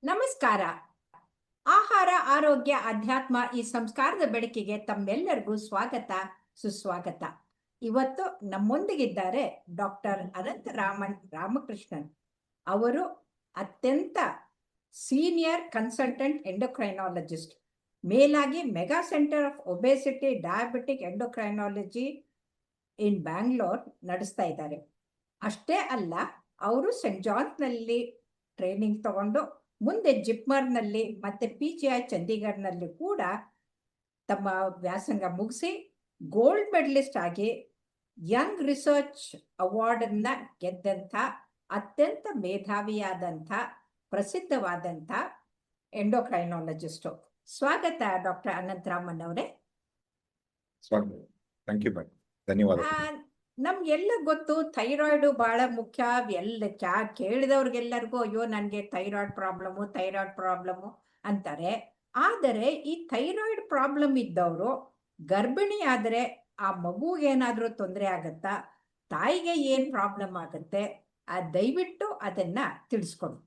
ನಮಸ್ಕಾರ. ಆಹಾರ, ಆರೋಗ್ಯ, ಅಧ್ಯಾತ್ಮ ಈ ಸಂಸ್ಕಾರದ ಬೆಳಕಿಗೆ ತಮ್ಮೆಲ್ಲರಿಗೂ ಸ್ವಾಗತ, ಸುಸ್ವಾಗತ. ಇವತ್ತು ನಮ್ಮೊಂದಿಗಿದ್ದಾರೆ ಡಾಕ್ಟರ್ ಅನಂತರಾಮನ್ ರಾಮಕೃಷ್ಣನ್. ಅವರು ಅತ್ಯಂತ ಸೀನಿಯರ್ ಕನ್ಸಲ್ಟೆಂಟ್ ಎಂಡೋಕ್ರೈನಾಲಜಿಸ್ಟ್. ಮೇಲಾಗಿ mega centre of obesity diabetic endocrinology in Bangalore ನಡೆಸ್ತಾ ಇದ್ದಾರೆ. ಅಷ್ಟೇ ಅಲ್ಲ, ಅವರು ಸೆಂಟ್ ಜಾನ್ಸ್ನಲ್ಲಿ ಟ್ರೈನಿಂಗ್ ತಗೊಂಡು ಮುಂದೆ ಜಿಪ್ಮರ್ನಲ್ಲಿ ಮತ್ತೆ PGI ಚಂಡೀಗಢ್ನಲ್ಲಿ ಕೂಡ ತಮ್ಮ ವ್ಯಾಸಂಗ ಮುಗಿಸಿ ಗೋಲ್ಡ್ ಮೆಡಲಿಸ್ಟ್ ಆಗಿ ಯಂಗ್ ರಿಸರ್ಚ್ ಅವಾರ್ಡನ್ನ ಗೆದ್ದಂಥ ಅತ್ಯಂತ ಮೇಧಾವಿಯಾದಂಥ ಪ್ರಸಿದ್ಧವಾದಂಥ ಎಂಡೋಕ್ರೈನಾಲಜಿಸ್ಟು. ಸ್ವಾಗತ ಡಾಕ್ಟರ್ ಅನಂತರಾಮನ್ ಅವರೇ. ಸ್ವಾಗತ. ಥ್ಯಾಂಕ್ ಯು ಮೇಡಮ್, ಧನ್ಯವಾದ. ನಮ್ಗೆಲ್ಲ ಗೊತ್ತು, ಥೈರಾಯ್ಡು ಬಹಳ ಮುಖ್ಯ. ಕೇಳಿದವ್ರಿಗೆಲ್ಲರಿಗೂ ಅಯ್ಯೋ ನನಗೆ ಥೈರಾಯ್ಡ್ ಪ್ರಾಬ್ಲಮ್ಮು ಅಂತಾರೆ. ಆದರೆ ಈ ಥೈರಾಯ್ಡ್ ಪ್ರಾಬ್ಲಮ್ ಇದ್ದವರು ಗರ್ಭಿಣಿ ಆದರೆ ಆ ಮಗುಗೇನಾದರೂ ತೊಂದರೆ ಆಗತ್ತಾ, ತಾಯಿಗೆ ಏನು ಪ್ರಾಬ್ಲಮ್ ಆಗುತ್ತೆ, ದಯವಿಟ್ಟು ಅದನ್ನ ತಿಳಿಸ್ಕೊಡಿ.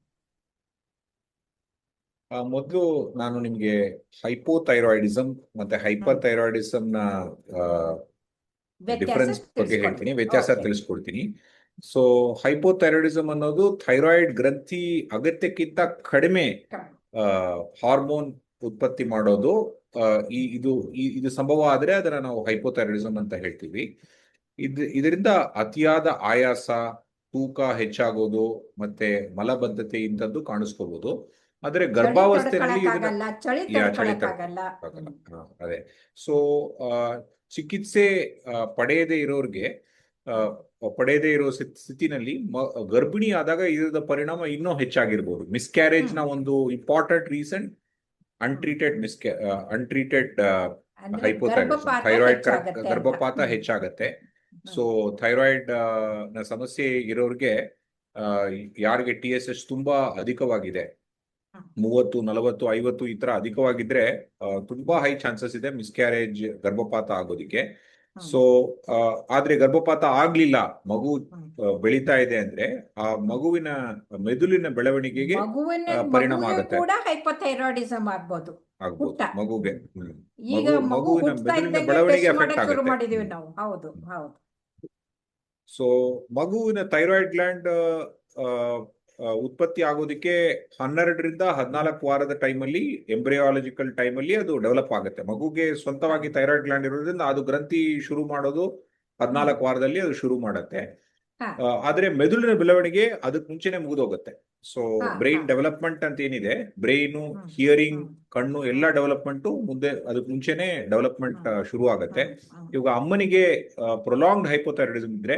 ಮೊದಲು ನಾನು ನಿಮಗೆ ಹೈಪೋಥೈರಾಯ್ಡಿಸಮ್ ಮತ್ತೆ ಹೈಪರ್ ಥೈರಾಯ್ಡಿಸಮ್ ನ ಡಿಫರೆನ್ಸ್ ಬಗ್ಗೆ ಹೇಳ್ತೀನಿ, ವ್ಯತ್ಯಾಸ ತಿಳಿಸ್ಕೊಡ್ತೀನಿ. ಸೊ ಹೈಪೋಥೈರಾಯ್ಡಿಸಮ್ ಅನ್ನೋದು ಥೈರಾಯ್ಡ್ ಗ್ರಂಥಿ ಅಗತ್ಯಕ್ಕಿಂತ ಕಡಿಮೆ ಹಾರ್ಮೋನ್ ಉತ್ಪತ್ತಿ ಮಾಡೋದು. ಇದು ಸಂಭವ ಆದ್ರೆ ಅದನ್ನ ನಾವು ಹೈಪೋಥೈರಾಯ್ಡಿಸಮ್ ಅಂತ ಹೇಳ್ತೀವಿ. ಇದರಿಂದ ಅತಿಯಾದ ಆಯಾಸ, ತೂಕ ಹೆಚ್ಚಾಗೋದು ಮತ್ತೆ ಮಲಬದ್ಧತೆ ಇಂಥದ್ದು ಕಾಣಿಸ್ಕೋಬಹುದು. ಆದ್ರೆ ಗರ್ಭಾವಸ್ಥೆಯಲ್ಲಿ ಅದೇ ಸೊ ಚಿಕಿತ್ಸೆ ಪಡೆಯದೇ ಇರೋ ಸ್ಥಿತಿನಲ್ಲಿ ಗರ್ಭಿಣಿ ಆದಾಗ ಇದರ ಪರಿಣಾಮ ಇನ್ನೂ ಹೆಚ್ಚಾಗಿರ್ಬೋದು. ಮಿಸ್ಕ್ಯಾರೇಜ್ ನ ಒಂದು important reason untreated hypothyroidism, thyroid ಗರ್ಭಪಾತ ಹೆಚ್ಚಾಗತ್ತೆ. ಸೊ ಥೈರಾಯ್ಡ್ ನ ಸಮಸ್ಯೆ ಇರೋರಿಗೆ, ಯಾರಿಗೆ TSH ತುಂಬಾ ಅಧಿಕವಾಗಿದೆ, 30, 40, 50 ಈ ತರ ಅಧಿಕವಾಗಿದ್ರೆ ತುಂಬಾ ಹೈ ಚಾನ್ಸಸ್ ಇದೆ ಮಿಸ್ಕ್ಯಾರೇಜ್, ಗರ್ಭಪಾತ ಆಗೋದಿಕ್ಕೆ. ಸೊ ಆದ್ರೆ ಗರ್ಭಪಾತ ಆಗ್ಲಿಲ್ಲ, ಮಗು ಬೆಳೀತಾ ಇದೆ ಅಂದ್ರೆ ಆ ಮಗುವಿನ ಮೆದುಳಿನ ಬೆಳವಣಿಗೆಗೆ ಪರಿಣಾಮ ಆಗುತ್ತೆ. ಹೈಪೋಥೈರಾಯ್ಡಿಸಮ್ ಆಗ್ಬೋದು ಮಗುಗೆ. ಮಗುವಿನ ಮೆದುಳಿನ ಬೆಳವಣಿಗೆ ಎಫೆಕ್ಟ್ ಆಗುತ್ತೆ. ಸೊ ಮಗುವಿನ ಥೈರಾಯ್ಡ್ ಗ್ಲ್ಯಾಂಡ್ ಉತ್ಪತ್ತಿ ಆಗೋದಿಕ್ಕೆ 12 ರಿಂದ 14 ವಾರದ ಟೈಮಲ್ಲಿ, ಎಂಬ್ರಿಯಾಲಜಿಕಲ್ ಟೈಮಲ್ಲಿ ಅದು ಡೆವಲಪ್ ಆಗುತ್ತೆ. ಮಗುಗೆ ಸ್ವಂತವಾಗಿ ಥೈರಾಯ್ಡ್ ಗ್ಲ್ಯಾಂಡ್ ಇರೋದ್ರಿಂದ ಅದು ಗ್ರಂಥಿ ಶುರು ಮಾಡೋದು 14 ವಾರದಲ್ಲಿ ಅದು ಶುರು ಮಾಡುತ್ತೆ. ಆದ್ರೆ ಮೆದುಳಿನ ಬೆಳವಣಿಗೆ ಅದಕ್ಕೆ ಮುಂಚೆನೆ ಮುಗಿದೋಗುತ್ತೆ. ಸೊ ಬ್ರೈನ್ ಡೆವಲಪ್ಮೆಂಟ್ ಅಂತ ಏನಿದೆ, ಬ್ರೈನು, ಹಿಯರಿಂಗ್, ಕಣ್ಣು ಎಲ್ಲ ಡೆವಲಪ್ಮೆಂಟ್ ಮುಂದೆ ಅದಕ್ಕೆ ಮುಂಚೆನೆ ಡೆವಲಪ್ಮೆಂಟ್ ಶುರು ಆಗುತ್ತೆ. ಇವಾಗ ಅಮ್ಮನಿಗೆ ಪ್ರೊಲಾಂಗ್ಡ್ ಹೈಪೋಥೈರಾಯ್ಡಿಸಮ್ ಇದ್ರೆ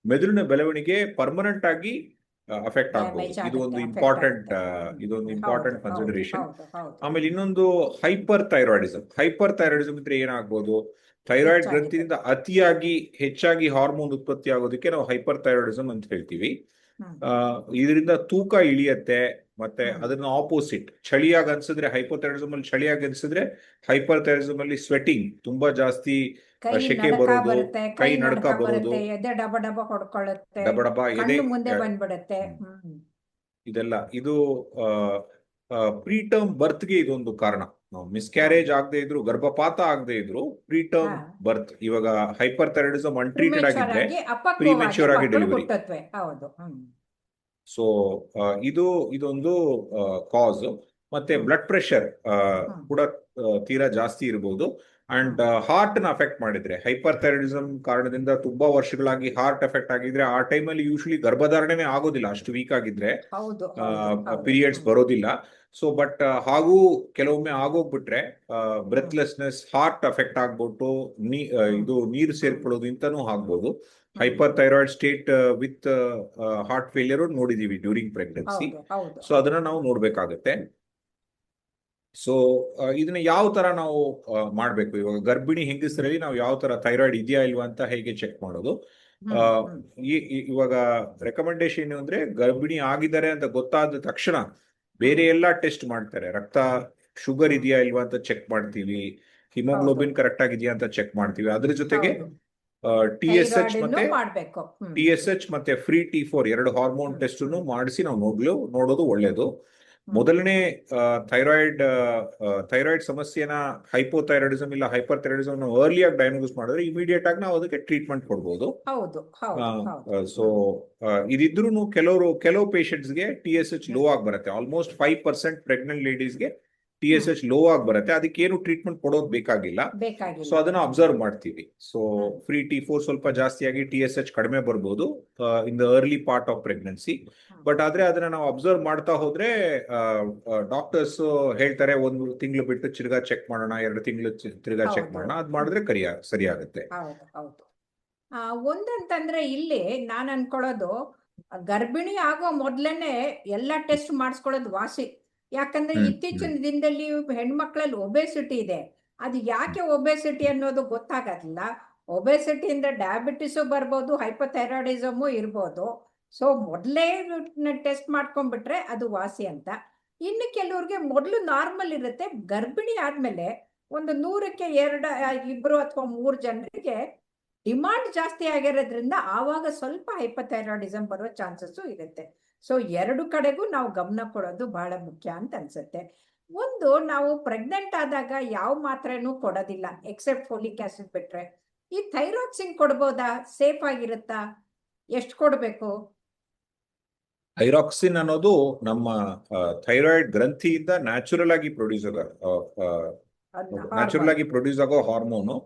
ಮೆದುಳಿನ ಬೆಳವಣಿಗೆ ಪರ್ಮನೆಂಟ್ ಆಗಿ ಅಫೆಕ್ಟ್ ಆಗ್ಬೋದು. ಇದೊಂದು ಇಂಪಾರ್ಟೆಂಟ್ ಕನ್ಸಿಡರೇಷನ್. ಆಮೇಲೆ ಇನ್ನೊಂದು ಹೈಪರ್ ಥೈರಾಯ್ಡಿಸಮ್ ಇದ್ರೆ ಏನಾಗ್ಬೋದು, ಥೈರಾಯ್ಡ್ ಗ್ರಂಥಿಯಿಂದ ಅತಿಯಾಗಿ ಹೆಚ್ಚಾಗಿ ಹಾರ್ಮೋನ್ ಉತ್ಪತ್ತಿ ಆಗೋದಕ್ಕೆ ನಾವು ಹೈಪರ್ ಥೈರಾಯ್ಡಿಸಮ್ ಅಂತ ಹೇಳ್ತೀವಿ. ಇದರಿಂದ ತೂಕ ಇಳಿಯತ್ತೆ. ಮತ್ತೆ ಅದನ್ನ ಆಪೋಸಿಟ್, ಚಳಿಯಾಗಿ ಅನ್ಸಿದ್ರೆ ಹೈಪೋಥೈರಾಯ್ಡಿಸಮ್ ಅಲ್ಲಿ ಚಳಿಯಾಗಿ ಅನ್ಸಿದ್ರೆ ಹೈಪರ್ ಥೈರಾಯ್ಡಿಸಮ್ ಅಲ್ಲಿ ಸ್ವೆಟಿಂಗ್ ತುಂಬಾ ಜಾಸ್ತಿ, ಶೆಕೆ ಬರೋದು, ಕೈ ನಡಕ ಬರೋದು, ಡಬ ಎದೆ ಇದೆಲ್ಲ. ಇದು ಪ್ರೀಟರ್ಮ್ ಬರ್ತ್ಗೆ ಇದೊಂದು ಕಾರಣ. ಮಿಸ್ಕ್ಯಾರೇಜ್ ಆಗದೆ ಇದ್ರು, ಗರ್ಭಪಾತ ಆಗದೆ ಇದ್ರು, ಪ್ರೀಟರ್ಮ್ ಬರ್ತ್. ಇವಾಗ ಹೈಪರ್ ಥೈರಾಯ್ಡಿಸಮ್ ಅನ್ಟ್ರೀಟೆಡ್ ಆಗಿದ್ರೆ ಪ್ರೀಮೆಚ್ಯೂರ್ ಆಗಿ ಡೆಲಿವರಿ. ಸೊ ಇದೊಂದು ಕಾಸ್. ಮತ್ತೆ ಬ್ಲಡ್ ಪ್ರೆಷರ್ ಕೂಡ ತೀರಾ ಜಾಸ್ತಿ ಇರಬಹುದು. ಅಂಡ್ ಹಾರ್ಟ್ ನ ಅಫೆಕ್ಟ್ ಮಾಡಿದ್ರೆ, ಹೈಪರ್ ಥೈರಾಯ್ಡಿಸಮ್ ಕಾರಣದಿಂದ ತುಂಬಾ ವರ್ಷಗಳಾಗಿ ಹಾರ್ಟ್ ಎಫೆಕ್ಟ್ ಆಗಿದ್ರೆ ಆ ಟೈಮಲ್ಲಿ ಯೂಶಲಿ ಗರ್ಭಧಾರಣೆ ಆಗೋದಿಲ್ಲ, ಅಷ್ಟು ವೀಕ್ ಆಗಿದ್ರೆ ಪೀರಿಯಡ್ಸ್ ಬರೋದಿಲ್ಲ. ಸೊ ಬಟ್ ಹಾಗೂ ಕೆಲವೊಮ್ಮೆ ಆಗೋಗ್ಬಿಟ್ರೆ ಬ್ರೆತ್ಲೆಸ್ನೆಸ್, ಹಾರ್ಟ್ ಅಫೆಕ್ಟ್ ಆಗ್ಬಿಟ್ಟು ಇದು ನೀರು ಸೇರ್ಕೊಳ್ಳೋದು ಇಂತನೂ ಆಗ್ಬೋದು. Hyperthyroid state with heart failure ನೋಡಿದೀವಿ ಡ್ಯೂರಿಂಗ್ ಪ್ರೆಗ್ನೆನ್ಸಿ. ಸೊ ಅದನ್ನ ನಾವು ನೋಡ್ಬೇಕಾಗತ್ತೆ. ಸೊ ಇದನ್ನ ಯಾವ ತರ ನಾವು ಮಾಡ್ಬೇಕು, ಇವಾಗ ಗರ್ಭಿಣಿ ಹೆಂಗಸರಲ್ಲಿ ನಾವು ಯಾವ ತರ ಥೈರಾಯ್ಡ್ ಇದೆಯಾ ಇಲ್ವಾ ಅಂತ ಹೇಗೆ ಚೆಕ್ ಮಾಡೋದು? ಇವಾಗ ರೆಕಮೆಂಡೇಶನ್ ಏನು ಅಂದ್ರೆ, ಗರ್ಭಿಣಿ ಆಗಿದ್ದಾರೆ ಅಂತ ಗೊತ್ತಾದ ತಕ್ಷಣ ಬೇರೆ ಎಲ್ಲಾ ಟೆಸ್ಟ್ ಮಾಡ್ತಾರೆ. ರಕ್ತ ಶುಗರ್ ಇದೆಯಾ ಇಲ್ವಾ ಅಂತ ಚೆಕ್ ಮಾಡ್ತೀವಿ, ಹಿಮೋಗ್ಲೋಬಿನ್ ಕರೆಕ್ಟ್ ಆಗಿದೆಯಾ ಅಂತ ಚೆಕ್ ಮಾಡ್ತೀವಿ. ಅದ್ರ ಜೊತೆಗೆ TSH ಮತ್ತೆ ಫ್ರೀ T4 2 ಹಾರ್ಮೋನ್ ಟೆಸ್ಟ್ ಮಾಡಿಸಿ ನಾವು ನೋಡೋದು ಒಳ್ಳೇದು. ಮೊದಲನೇ ಥೈರಾಯ್ಡ್ ಸಮಸ್ಯೆನ ಹೈಪೋಥೈರಾಯ್ಡಿಸಮ್ ಇಲ್ಲ ಹೈಪರ್ ಥೈರಾಯ್ಡಿಸಮ್ ಅರ್ಲಿ ಆಗಿ ಡಯಾಗ್ನೋಸ್ ಮಾಡಿದ್ರೆ ಇಮಿಡಿಯೇಟ್ ಆಗಿ ನಾವು ಅದಕ್ಕೆ ಟ್ರೀಟ್ಮೆಂಟ್ ಕೊಡ್ಬೋದು. ಹೌದು ಹೌದು ಹೌದು ಸೊ ಇದಿದ್ರು ಕೆಲವು ಪೇಷಂಟ್ಸ್ಗೆ TSH ಲೋ ಆಗಿ ಬರುತ್ತೆ. ಆಲ್ಮೋಸ್ಟ್ 5% ಪ್ರೆಗ್ನೆಂಟ್ ಲೇಡೀಸ್ಗೆ TSH ಲೋ ಆಗಿ ಬರುತ್ತೆ. ಅದಕ್ಕೆ ಏನು ಟ್ರೀಟ್ಮೆಂಟ್ ಕೊಡೋದು ಬೇಕಾಗಿಲ್ಲ. ಸೊ ಅದನ್ನ ಅಬ್ಸರ್ವ್ ಮಾಡ್ತೀವಿ. ಸೊ ಫ್ರೀ T4 ಸ್ವಲ್ಪ ಜಾಸ್ತಿ ಆಗಿ TSH ಕಡಿಮೆ ಬರ್ಬೋದು in the early part of pregnancy. But ಆದ್ರೆ ಅದನ್ನ ನಾವು ಅಬ್ಸರ್ವ್ ಮಾಡ್ತಾ ಹೋದ್ರೆ ಡಾಕ್ಟರ್ಸ್ ಹೇಳ್ತಾರೆ 1 ತಿಂಗಳು ಬಿಟ್ಟು ತಿರ್ಗಾ ಚೆಕ್ ಮಾಡೋಣ, 2 ತಿಂಗಳು ತಿರ್ಗಾ ಚೆಕ್ ಮಾಡೋಣ. ಅದ್ ಮಾಡಿದ್ರೆ ಸರಿ ಆಗುತ್ತೆ. ಹೌದು ಹೌದು. ಒಂದಂತಂದ್ರೆ ಇಲ್ಲಿ ನಾನು ಅನ್ಕೊಳ್ಳೋದು, ಗರ್ಭಿಣಿ ಆಗೋ ಮೊದ್ಲೇನೆ ಎಲ್ಲ ಟೆಸ್ಟ್ ಮಾಡಿಸ್ಕೊಳ್ಳೋದು ವಾಸಿ. ಯಾಕಂದ್ರೆ ಇತ್ತೀಚಿನ ದಿನದಲ್ಲಿ ಹೆಣ್ಮಕ್ಳಲ್ಲಿ ಒಬೆಸಿಟಿ ಇದೆ. ಅದು ಯಾಕೆ ಒಬೆಸಿಟಿ ಅನ್ನೋದು ಗೊತ್ತಾಗಲ್ಲ. ಒಬೆಸಿಟಿಯಿಂದ ಡಯಾಬಿಟಿಸು ಬರ್ಬೋದು, ಹೈಪೋಥೈರಾಯ್ಡಿಸಮು ಇರ್ಬೋದು. ಸೊ ಮೊದಲೇ ಟೆಸ್ಟ್ ಮಾಡ್ಕೊಂಡ್ಬಿಟ್ರೆ ಅದು ವಾಸಿ ಅಂತ. ಇನ್ನು ಕೆಲವ್ರಿಗೆ ಮೊದಲು ನಾರ್ಮಲ್ ಇರುತ್ತೆ, ಗರ್ಭಿಣಿ ಆದ್ಮೇಲೆ ಒಂದು 100ಕ್ಕೆ 2 ಅಥವಾ 3 ಜನರಿಗೆ ಡಿಮಾಂಡ್ ಜಾಸ್ತಿ ಆಗಿರೋದ್ರಿಂದ ಆವಾಗ ಸ್ವಲ್ಪ ಹೈಪೋಥೈರಾಯ್ಡಿಸಮ್ ಬರೋ ಚಾನ್ಸಸ್ ಇರುತ್ತೆ. ಸೊ 2 ಕಡೆಗೂ ನಾವು ಗಮನ ಕೊಡೋದು ಬಹಳ ಮುಖ್ಯ ಅಂತ ಅನ್ಸುತ್ತೆ. ಒಂದು, ನಾವು ಪ್ರೆಗ್ನೆಂಟ್ ಆದಾಗ ಯಾವ ಮಾತ್ರೆನೂ ಕೊಡೋದಿಲ್ಲ ಎಕ್ಸೆಪ್ಟ್ ಫೋಲಿಕ್ ಆಸಿಡ್ ಬಿಟ್ರೆ. ಈ ಥೈರಾಕ್ಸಿನ್ ಕೊಡ್ಬೋದಾ? ಸೇಫ್ ಆಗಿರುತ್ತಾ? ಎಷ್ಟು ಕೊಡ್ಬೇಕು? ಥೈರಾಕ್ಸಿನ್ ಅನ್ನೋದು ನಮ್ಮ ಥೈರಾಯ್ಡ್ ಗ್ರಂಥಿಯಿಂದ ನ್ಯಾಚುರಲ್ ಆಗಿ ಪ್ರೊಡ್ಯೂಸ್ ಆಗೋ ಹಾರ್ಮೋನು.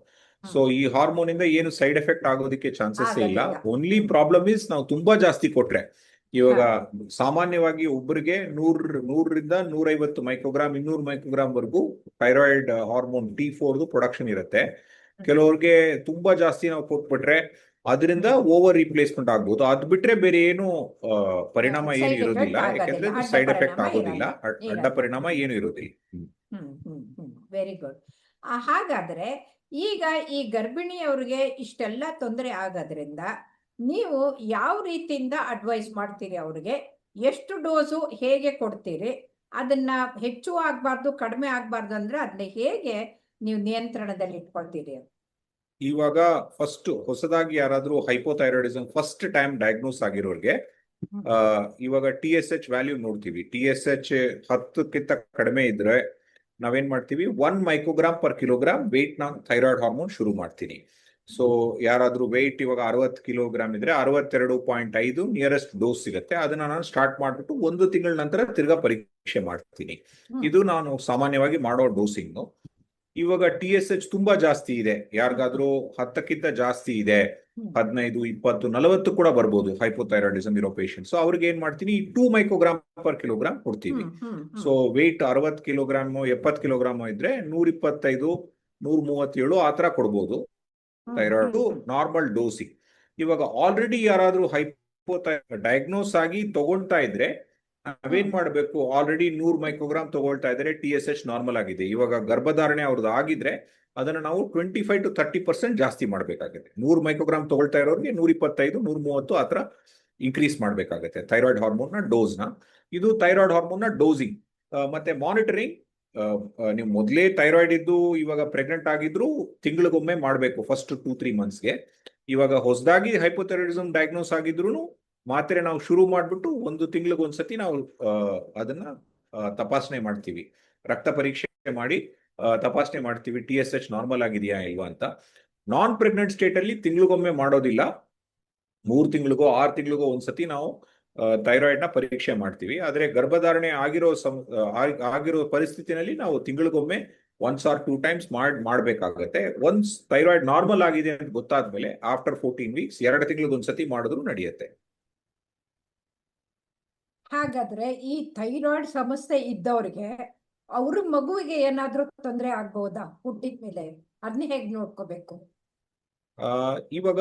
ಸೊ ಈ ಹಾರ್ಮೋನ್ ಇಂದ ಏನು ಸೈಡ್ ಎಫೆಕ್ಟ್ ಆಗೋದಕ್ಕೆ ಚಾನ್ಸಸ್ ಇಲ್ಲ. ಓನ್ಲಿ ಪ್ರಾಬ್ಲಮ್ ಇಸ್ ನಾವು ತುಂಬಾ ಜಾಸ್ತಿ ಕೊಟ್ರೆ. ಇವಾಗ ಸಾಮಾನ್ಯವಾಗಿ ಒಬ್ಬರಿಗೆ 100ರಿಂದ 150 ಮೈಕ್ರೋಗ್ರಾಮ್ 200 ಮೈಕ್ರೋಗ್ರಾಮ್ ವರೆಗೂ ಥೈರಾಯ್ಡ್ ಹಾರ್ಮೋನ್ T4 ಪ್ರೊಡಕ್ಷನ್ ಇರುತ್ತೆ. ಕೆಲವ್ರಿಗೆ ತುಂಬಾ ಜಾಸ್ತಿ ನಾವು ಕೊಟ್ಬಿಟ್ರೆ ಅದರಿಂದ ಓವರ್ ರಿಪ್ಲೇಸ್ಮೆಂಟ್ ಆಗ್ಬೋದು. ಅದ್ ಬಿಟ್ರೆ ಬೇರೆ ಏನು ಪರಿಣಾಮ ಏನು ಇರೋದಿಲ್ಲ. ಯಾಕಂದ್ರೆ ಸೈಡ್ ಎಫೆಕ್ಟ್ ಆಗೋದಿಲ್ಲ, ಅಡ್ಡ ಪರಿಣಾಮ ಏನು ಇರೋದಿಲ್ಲ. Very good. ಹಾಗಾದ್ರೆ ಈಗ ಈ ಗರ್ಭಿಣಿಯವ್ರಿಗೆ ಇಷ್ಟೆಲ್ಲ ತೊಂದರೆ ಆಗೋದ್ರಿಂದ ನೀವು ಯಾವ ರೀತಿಯಿಂದ ಅಡ್ವೈಸ್ ಮಾಡ್ತೀರಿ? ಅವ್ರಿಗೆ ಎಷ್ಟು ಡೋಸು ಹೇಗೆ ಕೊಡ್ತೀರಿ? ಅದನ್ನ ಹೆಚ್ಚು ಆಗ್ಬಾರ್ದು, ಕಡಿಮೆ ಆಗ್ಬಾರ್ದು ಅಂದ್ರೆ ಅದನ್ನ ಹೇಗೆ ನೀವು ನಿಯಂತ್ರಣದಲ್ಲಿ ಇಟ್ಕೊಳ್ತೀರಿ? ಇವಾಗ ಫಸ್ಟ್ ಹೊಸದಾಗಿ ಯಾರಾದ್ರೂ ಹೈಪೋಥೈರಾಯ್ಡಿಸಮ್ ಫಸ್ಟ್ ಟೈಮ್ ಡಯಾಗ್ನೋಸ್ ಆಗಿರೋರ್ಗೆ ಇವಾಗ TSH ವ್ಯಾಲ್ಯೂ ನೋಡ್ತೀವಿ. TSH 10ಕ್ಕಿಂತ ಕಡಿಮೆ ಇದ್ರೆ ನಾವೇನ್ ಮಾಡ್ತೀವಿ, 1 ಮೈಕ್ರೋಗ್ರಾಮ್ ಪರ್ ಕಿಲೋಗ್ರಾಮ್ ವೆಯ್ಟ್ ನಾನು ಥೈರಾಯ್ಡ್ ಹಾರ್ಮೋನ್ ಶುರು ಮಾಡ್ತೀನಿ. ಸೊ ಯಾರಾದ್ರೂ ವೆಯ್ಟ್ ಇವಾಗ 60 ಕಿಲೋಗ್ರಾಮ್ ಇದ್ರೆ 62.5 ನಿಯರೆಸ್ಟ್ ಡೋಸ್ ಸಿಗುತ್ತೆ. ಅದನ್ನ ನಾನು ಸ್ಟಾರ್ಟ್ ಮಾಡ್ಬಿಟ್ಟು 1 ತಿಂಗಳ ನಂತರ ತಿರ್ಗಾ ಪರೀಕ್ಷೆ ಮಾಡ್ತೀನಿ. ಇದು ನಾನು ಸಾಮಾನ್ಯವಾಗಿ ಮಾಡೋ ಡೋಸಿಂಗ್. ಇವಾಗ TSH ತುಂಬಾ ಜಾಸ್ತಿ ಇದೆ, ಯಾರಿಗಾದ್ರೂ 10ಕ್ಕಿಂತ ಜಾಸ್ತಿ ಇದೆ, 15, 20, 40 ಕೂಡ ಬರ್ಬೋದು ಹೈಪೋಥೈರಾಯ್ಡಿಸಮ್ ಇರೋ ಪೇಷಂಟ್ಸ್. ಅವ್ರಿಗೆ ಏನ್ ಮಾಡ್ತೀನಿ, 2 ಮೈಕ್ರೋಗ್ರಾಮ್ ಪರ್ ಕಿಲೋಗ್ರಾಮ್ ಕೊಡ್ತೀವಿ. ಸೊ ವೆಯ್ಟ್ 60 ಕಿಲೋಗ್ರಾಮ್ 70 ಕಿಲೋಗ್ರಾಮ್ ಇದ್ರೆ 125, 137 ಆ ತರ ಕೊಡ್ಬೋದು ಥೈರಾಯ್ಡ್ ನಾರ್ಮಲ್ ಡೋಸಿಂಗ್. ಇವಾಗ ಆಲ್ರೆಡಿ ಯಾರಾದ್ರೂ ಡಯಾಗ್ನೋಸ್ ಆಗಿ ತಗೊಳ್ತಾ ಇದ್ರೆ ನಾವೇನ್ ಮಾಡ್ಬೇಕು, ಆಲ್ರೆಡಿ 100 ಮೈಕ್ರೋಗ್ರಾಮ್ ತಗೊಳ್ತಾ ಇದ್ರೆ TSH ನಾರ್ಮಲ್ ಆಗಿದೆ, ಇವಾಗ ಗರ್ಭಧಾರಣೆ ಅವ್ರದ್ದು ಆಗಿದ್ರೆ ಅದನ್ನ ನಾವು 25 to 30% ಜಾಸ್ತಿ ಮಾಡ್ಬೇಕಾಗುತ್ತೆ. 100 ಮೈಕ್ರೋಗ್ರಾಮ್ ತಗೊಳ್ತಾ ಇರೋರಿಗೆ 125, 130 ಆತರ ಇನ್ಕ್ರೀಸ್ ಮಾಡ್ಬೇಕಾಗುತ್ತೆ ಥೈರಾಯ್ಡ್ ಹಾರ್ಮೋನ್ ನ ಡೋಸ್ ನ. ಇದು ಥೈರಾಯ್ಡ್ ಹಾರ್ಮೋನ್ ನ ಡೋಸಿಂಗ್. ಮತ್ತೆ ಮಾನಿಟರಿಂಗ್, ನೀವು ಮೊದಲೇ ಥೈರಾಯ್ಡ್ ಇದ್ದು ಇವಾಗ ಪ್ರೆಗ್ನೆಂಟ್ ಆಗಿದ್ರು ತಿಂಗಳಿಗೊಮ್ಮೆ ಮಾಡಬೇಕು ಫಸ್ಟ್ 2-3 ಮಂತ್ಸ್ಗೆ. ಇವಾಗ ಹೊಸದಾಗಿ ಹೈಪೋಥೈರಾಯ್ಡಿಸಮ್ ಡಯಾಗ್ನೋಸ್ ಆಗಿದ್ರು ಮಾತ್ರೆ ನಾವು ಶುರು ಮಾಡ್ಬಿಟ್ಟು 1 ತಿಂಗಳಿಗೊಂದ್ಸತಿ ನಾವು ಅದನ್ನ ತಪಾಸಣೆ ಮಾಡ್ತೀವಿ. ರಕ್ತ ಪರೀಕ್ಷೆ ಮಾಡಿ ತಪಾಸಣೆ ಮಾಡ್ತೀವಿ TSH ನಾರ್ಮಲ್ ಆಗಿದೆಯಾ ಇಲ್ವಾ ಅಂತ. ನಾನ್ ಪ್ರೆಗ್ನೆಂಟ್ ಸ್ಟೇಟ್ ಅಲ್ಲಿ ತಿಂಗಳಿಗೊಮ್ಮೆ ಮಾಡೋದಿಲ್ಲ, 3 ತಿಂಗಳಿಗೋ 6 ತಿಂಗಳಿಗೋ ಒಂದ್ಸತಿ ನಾವು ಥೈರಾಯ್ಡ್ ನ ಪರೀಕ್ಷೆ ಮಾಡ್ತೀವಿ. ಆದ್ರೆ ಗರ್ಭಧಾರಣೆ ಆಗಿರೋ ಪರಿಸ್ಥಿತಿನಲ್ಲಿ ನಾವು ತಿಂಗಳಿಗೊಮ್ಮೆ 1 or 2 ಟೈಮ್ಸ್ ಮಾಡ್ಬೇಕಾಗತ್ತೆ. ಒನ್ಸ್ ಥೈರಾಯ್ಡ್ ನಾರ್ಮಲ್ ಆಗಿದೆ ಅಂತ ಗೊತ್ತಾದ್ಮೇಲೆ ಆಫ್ಟರ್ 14 ವೀಕ್ಸ್ 2 ತಿಂಗಳಿಗೊಂದ್ಸತಿ ಮಾಡಿದ್ರು ನಡೆಯುತ್ತೆ. ಹಾಗಾದ್ರೆ ಈ ಥೈರಾಯ್ಡ್ ಸಮಸ್ಯೆ ಇದ್ದವ್ರಿಗೆ ಅವ್ರ ಮಗುವಿಗೆ ಏನಾದ್ರೂ ತೊಂದರೆ ಆಗ್ಬಹುದಾ ಹುಟ್ಟಿದ ಮೇಲೆ? ಅದನ್ನ ಹೇಗೆ ನೋಡ್ಕೋಬೇಕು? ಇವಾಗ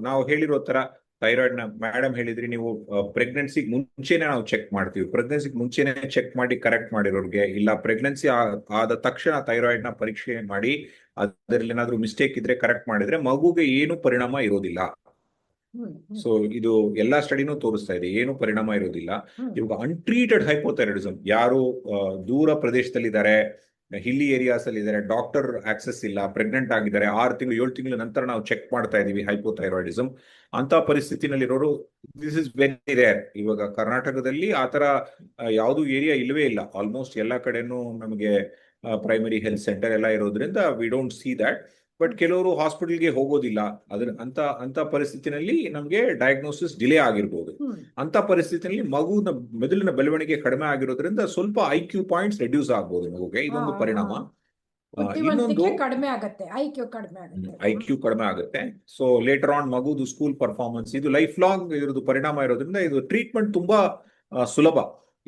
ನಾವು ಹೇಳಿರೋ ತರ ಥೈರಾಯ್ಡ್ ನ ಮೇಡಮ್ ಹೇಳಿದ್ರಿ ನೀವು, ಪ್ರೆಗ್ನೆನ್ಸಿಗೆ ಮುಂಚೆನೆ ನಾವು ಚೆಕ್ ಮಾಡ್ತೀವಿ. ಪ್ರೆಗ್ನೆನ್ಸಿಗೆ ಮುಂಚೆನೆ ಚೆಕ್ ಮಾಡಿ ಕರೆಕ್ಟ್ ಮಾಡಿರೋರ್ಗೆ, ಇಲ್ಲ ಪ್ರೆಗ್ನೆನ್ಸಿ ಆದ ತಕ್ಷಣ ಥೈರಾಯ್ಡ್ ನ ಪರೀಕ್ಷೆ ಮಾಡಿ ಅದರಲ್ಲಿ ಏನಾದ್ರೂ ಮಿಸ್ಟೇಕ್ ಇದ್ರೆ ಕರೆಕ್ಟ್ ಮಾಡಿದ್ರೆ ಮಗುಗೆ ಏನು ಪರಿಣಾಮ ಇರೋದಿಲ್ಲ. ಸೊ ಇದು ಎಲ್ಲಾ ಸ್ಟಡಿನೂ ತೋರಿಸ್ತಾ ಇದೆ, ಏನು ಪರಿಣಾಮ ಇರೋದಿಲ್ಲ. ಇವಾಗ ಅನ್ಟ್ರೀಟೆಡ್ ಹೈಪೋಥೈರಾಯ್ಡಿಸಮ್, ಯಾರು ದೂರ ಪ್ರದೇಶದಲ್ಲಿದ್ದಾರೆ, 2 ತಿಂಗಳು 3 ತಿಂಗಳು 4 ತಿಂಗಳು 5 ತಿಂಗಳು 6 ತಿಂಗಳು 1 ವರ್ಷ, 2 ವರ್ಷ, 3 ವರ್ಷ ಹಿಲ್ಲಿ ಏರಿಯಾಸ್ ಅಲ್ಲಿ ಇದ್ದಾರೆ, ಡಾಕ್ಟರ್ ಆಕ್ಸೆಸ್ ಇಲ್ಲ, ಪ್ರೆಗ್ನೆಂಟ್ ಆಗಿದ್ದಾರೆ, 6 ತಿಂಗಳು 7 ತಿಂಗಳ ನಂತರ ನಾವು ಚೆಕ್ ಮಾಡ್ತಾ ಇದೀವಿ ಹೈಪೋಥೈರಾಯ್ಡಿಸಮ್ ಅಂತ ಪರಿಸ್ಥಿತಿನಲ್ಲಿರೋರು, ದಿಸ್ ಇಸ್ ವೆರಿ ರೇರ್. ಇವಾಗ ಕರ್ನಾಟಕದಲ್ಲಿ ಆತರ ಯಾವುದು ಏರಿಯಾ ಇಲ್ಲವೇ ಇಲ್ಲ. ಆಲ್ಮೋಸ್ಟ್ ಎಲ್ಲ ಕಡೆನೂ ನಮಗೆ ಪ್ರೈಮರಿ ಹೆಲ್ತ್ ಸೆಂಟರ್ ಎಲ್ಲ ಇರೋದ್ರಿಂದ we don't see that. But ಕೆಲವರು ಹಾಸ್ಪಿಟಲ್ಗೆ ಹೋಗೋದಿಲ್ಲ. ಅಂತ ಪರಿಸ್ಥಿತಿನಲ್ಲಿ ನಮಗೆ ಡಯಾಗ್ನೋಸಿಸ್ ಡಿಲೇ ಆಗಿರ್ಬೋದು. ಅಂತ ಪರಿಸ್ಥಿತಿಯಲ್ಲಿ ಮೆದುಳಿನ ಬೆಳವಣಿಗೆ ಕಡಿಮೆ ಆಗಿರೋದ್ರಿಂದ ಸ್ವಲ್ಪ IQ ಪಾಯಿಂಟ್ಸ್ ರೆಡ್ಯೂಸ್ ಆಗ್ಬೋದು ಮಗುಗೆ. ಇದೊಂದು ಪರಿಣಾಮ. ಇನ್ನೊಂದು ಕಡಿಮೆ ಆಗುತ್ತೆ, IQ ಕಡಿಮೆ ಆಗುತ್ತೆ. ಸೊ ಲೇಟರ್ ಆನ್ ಮಗುದು ಸ್ಕೂಲ್ ಪರ್ಫಾರ್ಮೆನ್ಸ್, ಇದು ಲೈಫ್ ಲಾಂಗ್ ಇದ್ರದ್ದು ಪರಿಣಾಮ ಇರೋದ್ರಿಂದ ಇದು ಟ್ರೀಟ್ಮೆಂಟ್ ತುಂಬಾ ಸುಲಭ.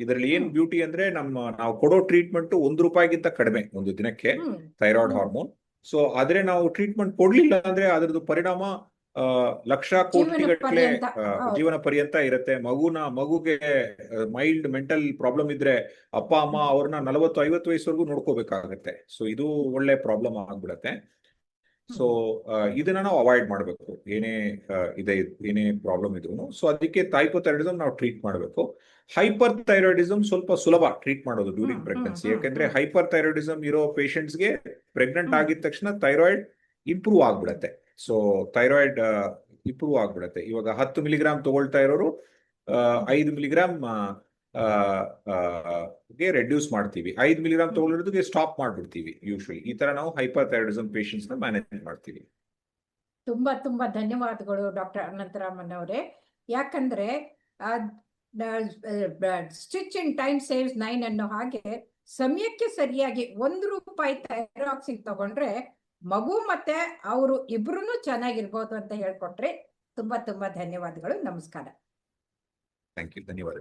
ಇದರಲ್ಲಿ ಏನ್ ಬ್ಯೂಟಿ ಅಂದ್ರೆ ನಾವು ಕೊಡೋ ಟ್ರೀಟ್ಮೆಂಟ್ ₹1 ಕಡಿಮೆ ಒಂದು ದಿನಕ್ಕೆ ಥೈರಾಯ್ಡ್ ಹಾರ್ಮೋನ್. ಸೊ ಆದ್ರೆ ನಾವು ಟ್ರೀಟ್ಮೆಂಟ್ ಕೊಡ್ಲಿಲ್ಲ ಅಂದ್ರೆ ಅದರದ್ದು ಪರಿಣಾಮ ಲಕ್ಷ ಕೋಟಿಗಟ್ಟಲೆ ಜೀವನ ಪರ್ಯಂತ ಇರುತ್ತೆ. ಮಗುಗೆ ಮೈಲ್ಡ್ ಮೆಂಟಲ್ ಪ್ರಾಬ್ಲಮ್ ಇದ್ರೆ ಅಪ್ಪ ಅಮ್ಮ ಅವ್ರನ್ನ 40-50 ವಯಸ್ಸವರೆಗೂ ನೋಡ್ಕೋಬೇಕಾಗತ್ತೆ. ಸೊ ಇದು ಒಳ್ಳೆ ಪ್ರಾಬ್ಲಮ್ ಆಗ್ಬಿಡತ್ತೆ. ಸೊ ಇದನ್ನ ನಾವು ಅವಾಯ್ಡ್ ಮಾಡಬೇಕು, ಏನೇ ಪ್ರಾಬ್ಲಮ್ ಇದ್ರು. ಸೊ ಅದಕ್ಕೆ ಹೈಪೋಥೈರಾಯ್ಡಿಸಮ್ ನಾವು ಟ್ರೀಟ್ ಮಾಡಬೇಕು. ಹೈಪರ್ ಥೈರಾಯ್ಡಿಸಮ್ ಸ್ವಲ್ಪ ಸುಲಭ ಟ್ರೀಟ್ ಮಾಡೋದು ಡ್ಯೂರಿಂಗ್ ಪ್ರೆಗ್ನೆನ್ಸಿ. ಯಾಕಂದ್ರೆ ಹೈಪರ್ ಥೈರಾಯ್ಡಿಸಮ್ ಇರೋ ಪೇಷಂಟ್ಸ್ಗೆ ಪ್ರೆಗ್ನೆಂಟ್ ಆಗಿದ ತಕ್ಷಣ ಥೈರಾಯ್ಡ್ ಇಂಪ್ರೂವ್ ಆಗ್ಬಿಡತ್ತೆ. ಸೊ ಥೈರಾಯ್ಡ್ ಇಂಪ್ರೂವ್ ಆಗ್ಬಿಡತ್ತೆ. ಇವಾಗ 10 ಮಿಲಿಗ್ರಾಮ್ ತಗೊಳ್ತಾ ಇರೋರು 5 ಮಿಲಿಗ್ರಾಮ್ ಗೆ ರೆಡ್ಯೂಸ್ ಮಾಡ್ತೀವಿ, 5 ಮಿಲಿಗ್ರಾಮ್ ತಗೊಳ್ಳೋದಕ್ಕೆ ಸ್ಟಾಪ್ ಮಾಡ್ಬಿಡ್ತೀವಿ ಯೂಶುವಲಿ. ಈ ತರ ನಾವು ಹೈಪರ್ ಥೈರಾಯ್ಡಿಸಮ್ ಪೇಷಂಟ್ಸ್ ನ ಮ್ಯಾನೇಜ್ ಮಾಡ್ತೀವಿ. ತುಂಬಾ ಧನ್ಯವಾದಗಳು ಡಾಕ್ಟರ್ ಅನಂತರಾಮನ್ ಅವರೇ. ಯಾಕಂದ್ರೆ ಸ್ಟಿಚ್ ಇನ್ ಟೈಮ್ ಸೇವ್ಸ್ 9 ಅನ್ನೋ ಹಾಗೆ ಸಮಯಕ್ಕೆ ಸರಿಯಾಗಿ ₹1 ಥೈರಾಕ್ಸಿನ್ ತಗೊಂಡ್ರೆ ಮಗು ಮತ್ತೆ ಅವರು ಇಬ್ರು ಚೆನ್ನಾಗಿರ್ಬೋದು ಅಂತ ಹೇಳ್ಕೊಟ್ರಿ. ತುಂಬಾ ಧನ್ಯವಾದಗಳು. ನಮಸ್ಕಾರ. Thank you. ಧನ್ಯವಾದ.